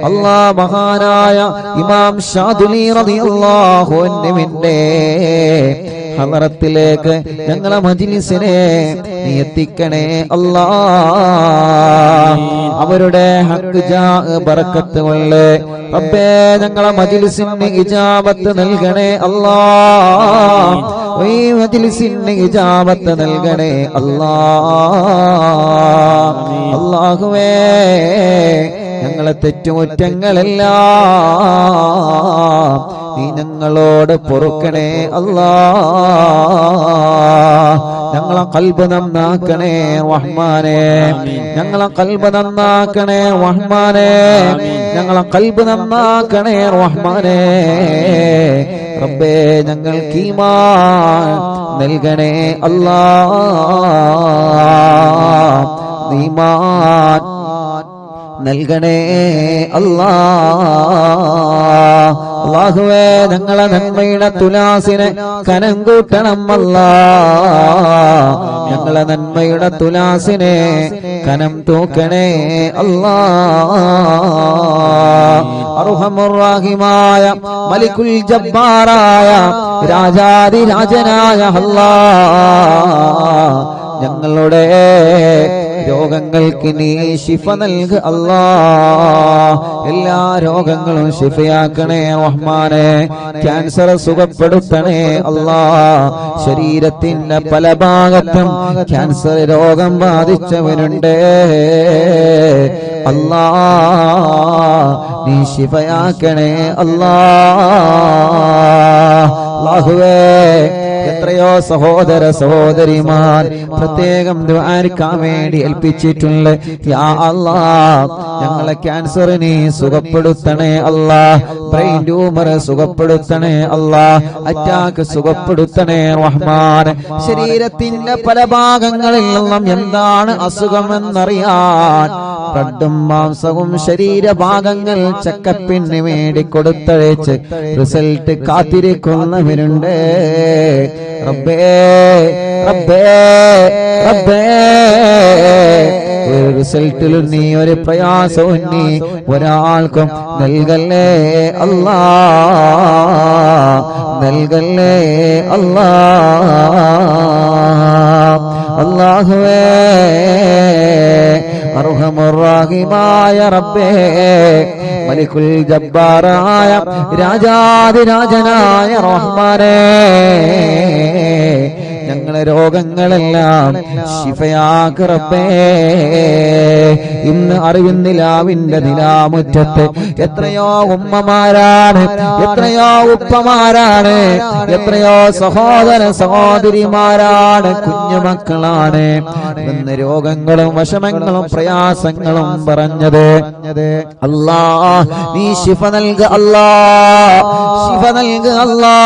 അല്ലാഹ് മഹാനായ ഇമാം ശാദുലി റളിയല്ലാഹു അൻഹുവിന്റെ ഹദറത്തിലേക്ക് ഞങ്ങളെ മജ്ലിസിനെ നീ എത്തിക്കണേ അല്ലാഹ്. അവരുടെ ഹക്ക് ജാ ബറക്കത്ത് കൊണ്ട് റബ്ബേ ഞങ്ങളെ മജ്ലിസിന് ഇജാബത്ത് നൽകണേ അല്ലാഹ്. ഈ മജ്ലിസിന് ഇജാബത്ത് നൽകണേ അല്ലാഹ്. അല്ലാഹുവേ ഞങ്ങളെ തെറ്റുകുറ്റങ്ങളെല്ലാം നീ ഞങ്ങളോട് പൊറുക്കണേ അല്ലാഹ്. ഞങ്ങളെ ഖൽബ് നന്നാക്കണേ റഹ്മാനേ. ഞങ്ങളെ ഖൽബ് നന്നാക്കണേ റഹ്മാനേ. ഞങ്ങളെ ഖൽബ് നന്നാക്കണേ റഹ്മാനേ. റബ്ബേ ഞങ്ങൾക്ക് ഈമാൻ നൽകണേ അല്ലാഹ്. ഈമാൻ നൽകണേ അല്ലാഹ്. അല്ലാഹുവേ ഞങ്ങളെ നന്മയുടെ തുലാസിനെ കനം കൂട്ടണം അല്ലാ. ഞങ്ങളെ നന്മയുടെ തുലാസിനെ കനം തൂക്കണേ അല്ലാ. അർഹമുർ റഹീമായ മലിക്കുൽ ജബ്ബാറായ രാജാധിരാജനായ അല്ലാഹ് ഞങ്ങളുടെ രോഗങ്ങൾക്ക് നീ ശിഫ നൽക് അല്ലാഹ്. എല്ലാ രോഗങ്ങളും ശിഫയാക്കണേ റഹ്മാനെ. ക്യാൻസർ സുഖപ്പെടുത്തണേ അല്ലാഹ്. ശരീരത്തിന്റെ പല ഭാഗത്തും ക്യാൻസർ രോഗം ബാധിച്ചവരുണ്ട് അല്ലാഹ്, നീ ശിഫയാക്കണേ അല്ലാഹ്. അല്ലാഹുവേ എത്രയോ സഹോദര സഹോദരിമാർ പ്രത്യേകം ദുആക്കാൻ വേണ്ടി ഏൽപ്പിച്ചിട്ടുണ്ട്. യാ അല്ലാഹ് ഞങ്ങളെ ക്യാൻസറിനെ സുഖപ്പെടുത്തണേ അല്ലാഹ്. ബ്രെയിൻ ട്യൂമർ സുഖപ്പെടുത്തണേ അല്ലാഹ്. അറ്റാക്ക് സുഖപ്പെടുത്തണേ റഹ്മാൻ. ശരീരത്തിന്റെ പല ഭാഗങ്ങളിൽ നിന്നും എന്താണ് അസുഖമെന്നറിയാൻ ബ്ലഡും മാംസവും ശരീരഭാഗങ്ങൾ ചെക്കപ്പിന് വേണ്ടി കൊടുത്തയച്ച് റിസൾട്ട് കാത്തിരിക്കുന്നവരുണ്ട്. റബ്ബേ റബ്ബേ റബ്ബേ ഒരു റിസൾട്ടിലും നീ ഒരു പ്രയാസവും നീ ഒരാൾക്കും നൽകല്ലേ അല്ലാ, നൽകല്ലേ അല്ലാ. അല്ലാഹുവേ അർഹമുർ റഹീമായ റബ്ബേ മലിക്കുൽ ജബ്ബാറായ രാജാധിരാജനായ റഹ്മാനേ ഞങ്ങളെ രോഗങ്ങളെല്ലാം ശിഫയാക്ക് റബ്ബേ. ഇന്ന് അറിവിന്നിലാവിന്റെ നിലാമുറ്റത്ത് എത്രയോ ഉമ്മമാരാണ്, എത്രയോ ഉപ്പമാരാണ്, എത്രയോ സഹോദര സഹോദരിമാരാണ്, കുഞ്ഞുമക്കളാണ് ഇന്ന് രോഗങ്ങളും വിഷമങ്ങളും പ്രയാസങ്ങളും പറഞ്ഞത്. അല്ലാ നീ ശിഫ നൽക അല്ലാ, ശിഫ നൽക അല്ലാ,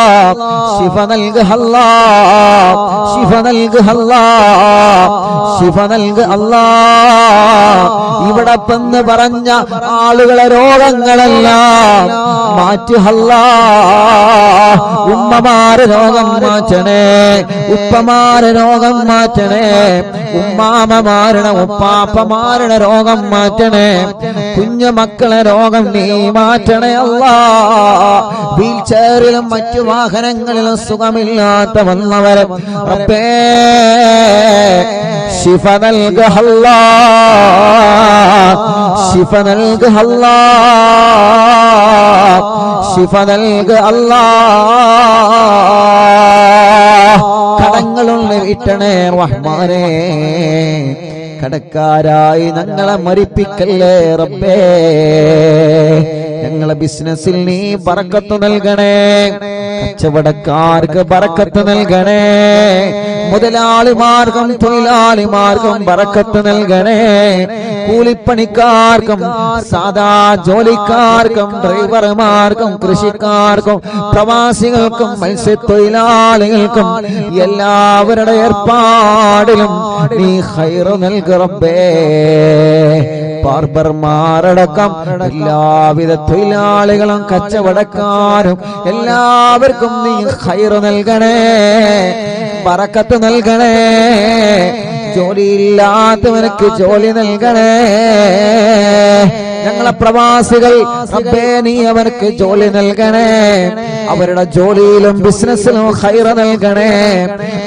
ശിഫ നൽക അല്ലാ, ശിഫ നൽക അല്ലാ, ശിഫ നൽക അല്ലാ. ഇവിടെ പെന്ന് പറഞ്ഞ ആളുകളെ രോഗങ്ങളെല്ലാം മാറ്റി അല്ലാ. ഉമ്മമാരെ രോഗം മാറ്റണേ, ഉപ്പമാരെ രോഗം മാറ്റണേ, ഉമ്മാമമാരുടെ ഉപ്പാപ്പമാരുടെ രോഗം മാറ്റണേ, കുഞ്ഞു മക്കളെ രോഗം നീ മാറ്റണേ അല്ലാ. വീൽ ചെയറിലും മറ്റു വാഹനങ്ങളിലും സുഖമില്ലാത്ത വന്നവരെ റബ്ബേ ശിഫ നൽക അല്ലാ, ശിഫ നൽക അല്ലാ, ശിഫ നൽക അല്ലാ. കടങ്ങളുള്ള വീട്ടണേ റഹ്മാനേ, കടക്കാരായി ഞങ്ങളെ മരിപ്പിക്കല്ലേ റബ്ബേ. ഞങ്ങളെ ബിസിനസ്സിൽ നീ ബറക്കത്ത് നൽകണേ, കച്ചവടക്കാർക്ക് ബറക്കത്ത് നൽകണേ, മുതലാളിമാർക്കും തൊഴിലാളിമാർക്കും ബറക്കത്ത് നൽകണേ, കൂലിപ്പണിക്കാർക്കും സാധാ ജോലിക്കാർക്കും ഡ്രൈവർമാർക്കും കൃഷിക്കാർക്കും പ്രവാസികൾക്കും മത്സ്യത്തൊഴിലാളികൾക്കും എല്ലാവരുടെ ഏർപ്പാടിലും നീ ഖൈർ നൽക റബ്ബേ. ബാർബർമാരടക്കം എല്ലാവിധ തൊഴിലാളികളും കച്ചവടക്കാരും എല്ലാവർക്കും നീ ഖൈർ നൽകണേ, ബറക്കത്ത് നൽകണേ. ജോലിയില്ലാത്തവനക്ക് ജോലി നൽകണേ. ഞങ്ങളെ പ്രവാസികൾ റബ്ബേ നീ അവർക്ക് ജോലി നൽകണേ, അവരുടെ ജോലിയിലും ബിസിനസ്സിലും ഖൈർ നൽകണേ,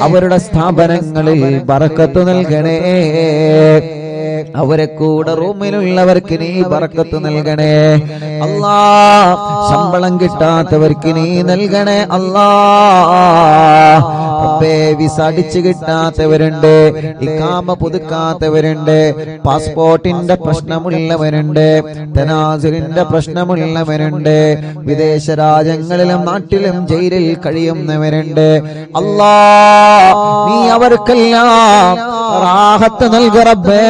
അവരുടെ സ്ഥാപനങ്ങളിൽ ബറക്കത്ത് നൽകണേ. അവരെ കൂടെ റൂമിലുള്ളവർക്ക് നീ ബറക്കത്ത് നൽകണേ അല്ലാ. ശമ്പളം കിട്ടാത്തവർക്ക് നീ നൽകണേ അല്ലാ. റബ്ബേ വിസ അടിച്ചു കിട്ടാത്തവരുണ്ട്, ഇഖാമ പുതുക്കാത്തവരുണ്ട്, പാസ്പോർട്ടിന്റെ പ്രശ്നമുള്ളവരുണ്ട്, തനാസുലിന്റെ പ്രശ്നമുള്ളവരുണ്ട്, വിദേശ രാജ്യങ്ങളിലും നാട്ടിലും ജയിലിൽ കഴിയുന്നവരുണ്ട്. അല്ലാ നീ അവർക്കെല്ലാം റാഹത്ത് നൽക റബ്ബേ.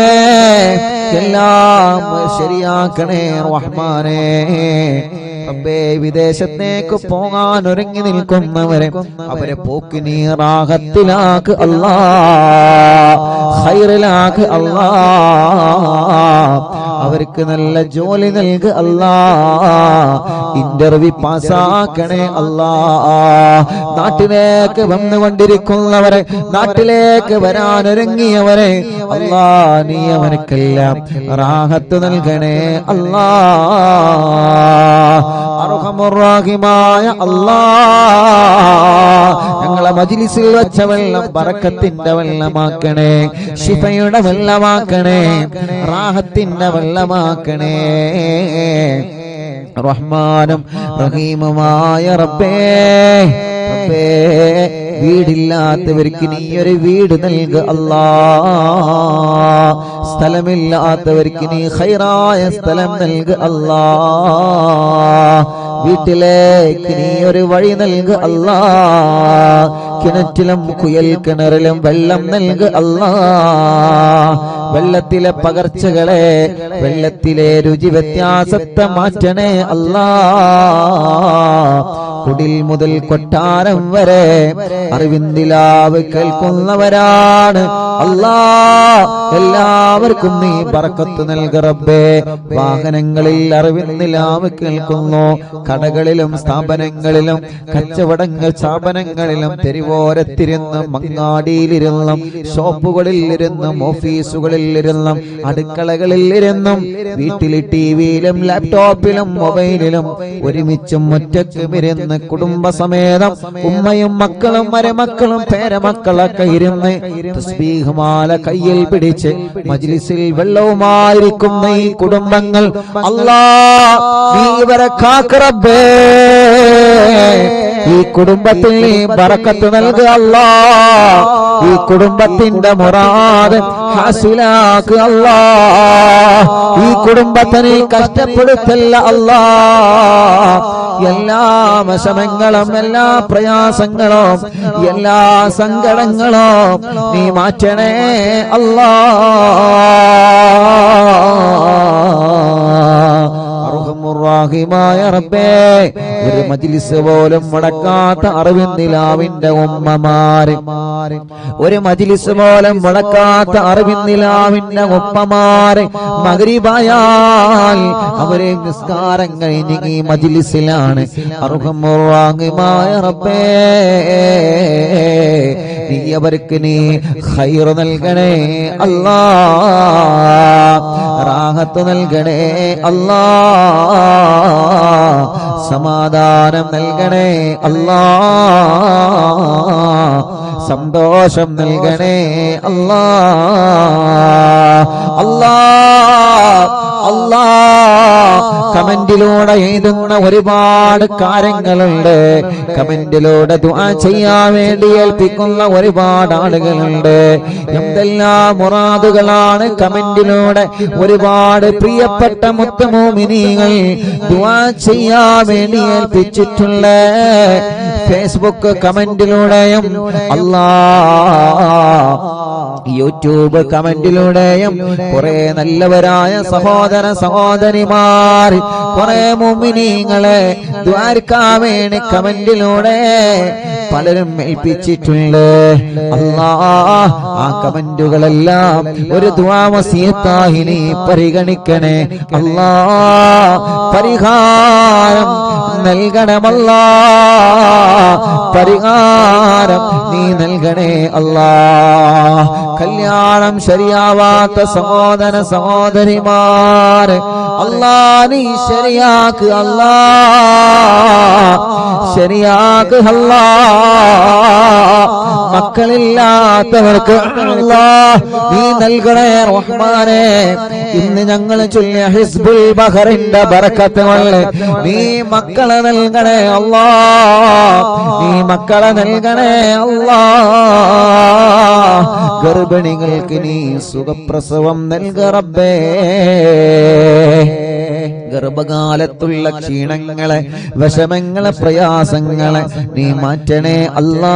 എല്ലാം ശരിയാക്കണേ റഹ്മാനേ. റബ്ബേ, വിദേശത്തേക്ക് പോകാൻ ഒരുങ്ങി നിൽക്കുന്നവരെ അവരെ പോക്ക് നീ റാഹത്തിലാക്ക് അല്ലാ, ഖൈറിലാക്ക് അല്ലാ. അവർക്ക് നല്ല ജോലി നൽക് അല്ലാ, ഇന്റർവ്യൂ പാസ്സാക്കണേ അല്ലാ. നാട്ടിലേക്ക് വന്നുകൊണ്ടിരിക്കുന്നവരെ, നാട്ടിലേക്ക് വരാനൊരുങ്ങിയവരെ അല്ലാ, നീ അവനക്കെല്ലാം റാഹത്ത് നൽകണേ അല്ലാ. അർഹമുർ-റഹീമായ അല്ലാ, ഞങ്ങളെ മജ്ലിസിൽ വെച്ച വെള്ളം ബറക്കത്തിന്റെ വെള്ളമാക്കണേ, ശിഫയുടെ വെള്ളമാക്കണേ, റാഹത്തിന്റെ വെള്ളമാക്കണേ. റഹ്മാനും റഹീമുമായ റബ്ബേ, റബ്ബേ, വീടില്ലാത്തവർക്ക് നീ ഒരു വീട് നൽക അല്ലാ. സ്ഥലമില്ലാത്തവർക്ക് നീ ഖൈറായ സ്ഥലം നൽക അല്ലാ. വീട്ടിലേക്ക് നീ ഒരു വഴി നൽക അല്ലാ. കിണറ്റിലും കുയൽ കിണറിലും വെള്ളം നൽക അല്ലാ. വെള്ളത്തിലെ പകർച്ചകളെ, വെള്ളത്തിലെ രുചി വ്യത്യാസത്തെ മാറ്റണേ അല്ലാ. കുടിൽ മുതൽ കൊട്ടാരം വരെ അറിവിന്ദിലാവ് കേൾക്കുന്നവരാണ് അല്ലാ. എല്ലാവർക്കും നീ ബറക്കത്ത് നൽക റബ്ബേ. വാഹനങ്ങളിൽ അറിവിന്ദിലാവ് കേൾക്കുന്നു, കടകളിലും സ്ഥാപനങ്ങളിലും കച്ചവടങ്ങൾ സ്ഥാപനങ്ങളിലും തെരുവോരത്തിരുന്നും മങ്ങാടിയിലിരുന്നും ഷോപ്പുകളിൽ ഇരുന്നും ഓഫീസുകളിൽ ഇരുന്നും അടുക്കളകളിൽ ഇരുന്നും വീട്ടിൽ ടിവിയിലും ലാപ്ടോപ്പിലും മൊബൈലിലും ഒരുമിച്ചും ഒറ്റയ്ക്കും ഇരുന്ന് കുടുംബസമേതം ഉമ്മയും മക്കളും മരുമക്കളും പേരമക്കളൊക്കെ ഇരുന്ന് തസ്ബീഹ് മാല കയ്യിൽ പിടിച്ച് മജ്ലിസിൽ വെള്ളവുമായിരിക്കുന്ന ഈ കുടുംബങ്ങൾ അല്ലാ, നീ ഇവരെ കാക്ക് റബ്ബേ. ഈ കുടുംബത്തിൽ നീ ബറക്കത്ത് നൽകുക അല്ലാ. ഈ കുടുംബത്തിന്റെ മുറാദ് ഹാസിലാക്കുക അല്ലാ. ഈ കുടുംബത്തെ നീ കഷ്ടപ്പെടുത്തല്ല അല്ലാ. എല്ലാ വിഷമങ്ങളും, എല്ലാ പ്രയാസങ്ങളും, എല്ലാ സങ്കടങ്ങളും നീ മാറ്റണേ അല്ലാ. റഹീമായ റബ്ബേ, ഒരു മജ്ലിസ് പോലും മുടക്കാത്ത അറിവിന്ദിലാവിന്റെ ഉമ്മമാര്, ഒരു മജ്ലിസ് പോലും മുടക്കാത്ത അറിവിന്ദിലാവിന്റെ ഉപ്പമാര് മഗ്രിബായാൽ അവരെ നിസ്കാരം കഴിഞ്ഞ് ഈ മജ്ലിസിലാണ്. റഹീമായ റബ്ബേ, നീ അവർക്ക് നീ ഖൈർ നൽകണേ അല്ലാ, റാഹത്ത് നൽകണേ അല്ലാ, സമാധാനം നൽകണേ അല്ലാ, സന്തോഷം നൽകണേ അല്ലാ. അല്ലാ, അല്ലാ, കമന്റിലൂടെ എഴുതുന്ന ഒരുപാട് കാര്യങ്ങളുണ്ട്. കമന്റിലൂടെ ദുആ ചെയ്യാൻ വേണ്ടി ഏൽപ്പിക്കുന്ന ഒരുപാട് ആളുകളുണ്ട്. എന്തെല്ലാം മുറാദുകളാണ് കമന്റിലൂടെ ഒരുപാട് പ്രിയപ്പെട്ട മുത്തുമോമിനീങ്ങൾ ദുആ ചെയ്യാൻ വേണ്ടി ഏൽപ്പിച്ചിട്ടുള്ള. ഫേസ്ബുക്ക് കമന്റിലൂടെയും അല്ലാ, യൂട്യൂബ് കമന്റിലൂടെയും കുറെ നല്ലവരായ സഹോദര സഹോദരിമാർ, കുറെ മുഅ്മിനീങ്ങളെ ദുആർക്കാൻ വേണ്ടി കമന്റിലൂടെ പലരും ഏൽപ്പിച്ചിട്ടുണ്ട്. അല്ലാ, ആ കമന്റുകളെല്ലാം ഒരു ദുആ വസിയത്തായി നീ പരിഗണിക്കണേ അല്ലാ. പരിഹാരം നൽകണമല്ലാ, പരിഹാരം നീ നൽകണേ അല്ലാ. കല്യാണം ശരിയാവാത്ത സഹോദര സഹോദരിമാര് അല്ലാ, നീ ശരിയാക്ക് അല്ലാ, ശരിയാക്ക് അല്ലാ. മക്കളില്ലാത്തവർക്ക് അല്ലാ നീ നൽകണേ റഹ്മാനേ. ഇന്ന് ഞങ്ങൾ ചൊല്ലിയ ഹിസ്ബുൽ ബഹറിന്റെ ബറക്കത്ത് കൊണ്ട് നീ മക്കളെ നൽകണേ അല്ലാ, നീ മക്കളെ നൽകണേ അല്ലാ. ഗർഭിണികൾക്ക് നീ സുഖപ്രസവം നൽക റബ്ബേ. ഗർഭകാലത്തുള്ള ക്ഷീണങ്ങളെ, വിഷമങ്ങളെ, പ്രയാസങ്ങളെ നീ മാറ്റണേ അല്ലാ.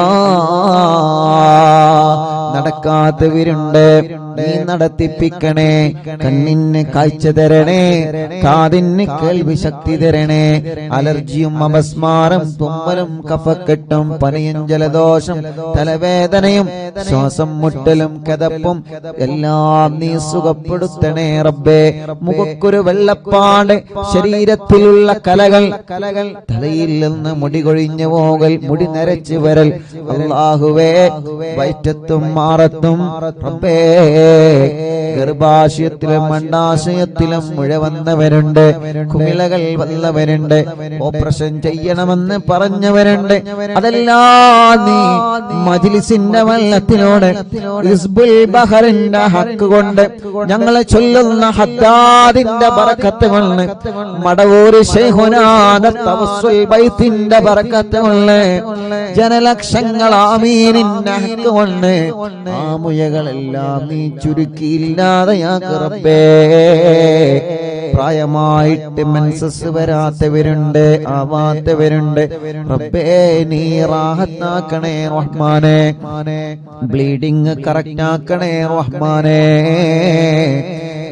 നടക്കാത്തവരുണ്ട്, നീ നടത്തിപ്പിക്കണേ. കണ്ണിന് കാഴ്ച തരണേ, കാതിന് കേൾവി ശക്തി തരണേ. അലർജിയും അപസ്മാരം, തുമ്മലും കഫക്കെട്ടും പനിയും ജലദോഷം തലവേദനയും ശ്വാസം മുട്ടലും കിതപ്പും എല്ലാം നീ സുഖപ്പെടുത്തണേ റബ്ബേ. മുഖക്കൊരു വെള്ളപ്പാട്, ശരീരത്തിലുള്ള കലകൾ, തലയിൽ നിന്ന് മുടി കൊഴിഞ്ഞു പോകൽ, മുടി നരച്ചു വരൽ, അല്ലാഹുവേ വയറ്റത്തും മാറത്തും റബ്ബേ, ഗർഭാശയത്തിലും അണ്ഡാശയത്തിലും മുഴ വന്നവരുണ്ട്, കുമിളകൾ വന്നവരുണ്ട്, ഓപ്പറേഷൻ ചെയ്യണമെന്ന് പറഞ്ഞവരുണ്ട്. അതെല്ലാം നീ മജ്ലിസിന്റെ വെള്ളത്തിലൂടെ ഹിസ്ബുൽ ബഹറിന്റെ ഹക്ക് കൊണ്ട്, ഞങ്ങളെ ചൊല്ലുന്ന ഹദ്ദാദിന്റെ ബറക്കത്ത് കൊണ്ട്, മടവൂർ ശൈഖുനാന്റെ തവസ്സുൽ ബൈത്തിന്റെ ബറക്കത്ത് കൊണ്ട്, ജനലക്ഷങ്ങൾ ആമീനിന്റെ ഹക്ക് കൊണ്ട് ആ മുയകളെല്ലാം നീ ചുരുക്കിയില്ലാതെയാക്ക് റബ്ബേ. പ്രായമായിട്ട് മെൻസസ് വരാത്തവരുണ്ട്, ആവാത്തവരുണ്ട് റബ്ബേ, നീ റാഹത്താക്കണേ റഹ്മാനെ. ബ്ലീഡിങ് കറക്റ്റ് ആക്കണേ റഹ്മാനെ.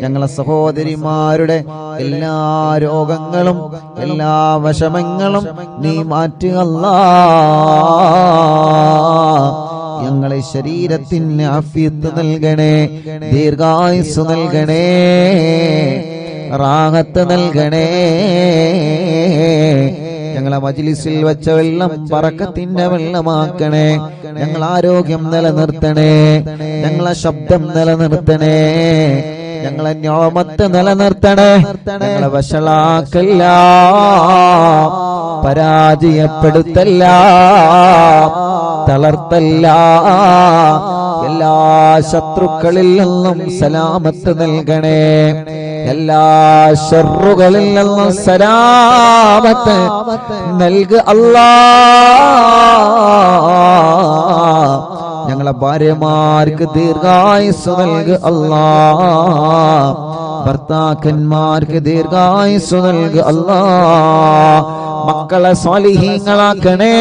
ഞങ്ങളെ സഹോദരിമാരുടെ എല്ലാ രോഗങ്ങളും എല്ലാ വിഷമങ്ങളും നീ മാറ്റുക അല്ലാഹ്. ഞങ്ങളെ ശരീരത്തിന് ആഫിയത്ത് നൽകണേ, ദീർഘായുസ് നൽകണേ, റാഹത്ത് നൽകണേ. ഞങ്ങളെ മജ്ലിസിൽ വെച്ച വെള്ളം ബറക്കത്തിന്റെ വെള്ളമാക്കണേ. ഞങ്ങൾ ആരോഗ്യം നിലനിർത്തണേ, ഞങ്ങളെ ശബ്ദം നിലനിർത്തണേ, ഞങ്ങളെ നിഅമത്ത് നിലനിർത്തണേ. ഞങ്ങളെ വഷളാക്കല്ല, പരാജയപ്പെടുത്തല്ല, തളർത്തല്ല. എല്ലാ ശത്രുക്കളിൽ നിന്നും സലാമത്ത് നൽകണേ, എല്ലാ ശർറുകളിൽ നിന്നും സലാമത്ത് നൽകുക അല്ലാഹ്. ഞങ്ങളെ ഭാര്യമാർക്ക് ദീർഘായുസ് നൽകുക അല്ലാഹ്. ഭർത്താക്കന്മാർക്ക് ദീർഘായുസ് നൽകുക അല്ലാഹ്. മക്കളെ സ്വാലിഹീങ്ങളാക്കണേ.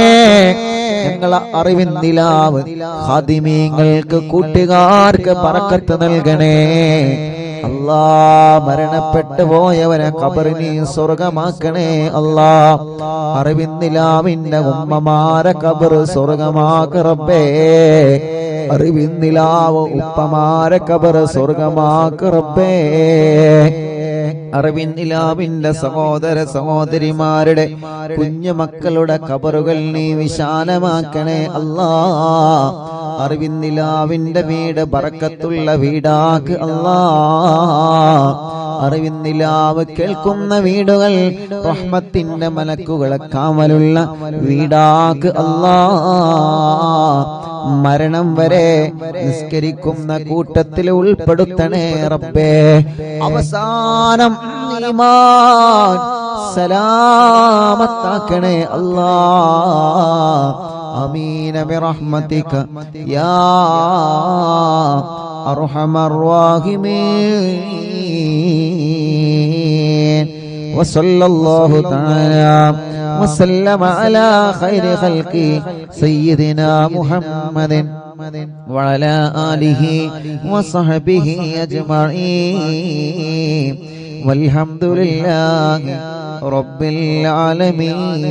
ഞങ്ങളെ അറിവിൻ നിലാവ് ഖാദിമീങ്ങൾക്ക് കൂട്ടുകാർക്ക് ബറക്കത്ത് നൽകണേ അല്ലാ. മരണപ്പെട്ടു പോയവരെ ഖബറിനെ സ്വർഗമാക്കണേ അല്ലാ. അറിവിൻ നിലാവിന്റെ ഉമ്മമാരെ ഖബർ സ്വർഗമാക്ക റബ്ബേ. അറിവിൻ നിലാവ് ഉപ്പമാരെ ഖബർ സ്വർഗമാക്ക റബ്ബേ. അറിവിൻ നിലാവിന്റെ സഹോദര സഹോദരിമാരുടെ കുഞ്ഞു മക്കളുടെ ഖബറുകൾ നീ വിശാലമാക്കണേ അല്ലാ. അറിവിൻ നിലാവിന്റെ വീട് ബറക്കത്തുള്ള വീടാക്ക് അല്ലാ. അറിവിൻ നിലാവ് കേൾക്കുന്ന വീടുകൾ റഹ്മത്തിന്റെ മലക്കുകളെ കാവലുള്ള വീടാക്ക് അല്ലാ. മരണം വരെ നിസ്കരിക്കുന്ന കൂട്ടത്തിൽ ഉൾപ്പെടുത്തണേ റബ്ബേ. അവസാനം ഈമാൻ സലാമത്താക്കണേ അല്ലാ. ആമീൻ ബിറഹ്മതിക യാ അർഹമർ റഹീമീൻ. വസല്ലല്ലാഹു തആല وسلم على خير خلقه سيدنا محمد وعلى آله وصحبه أجمعين والحمد لله رب العالمين.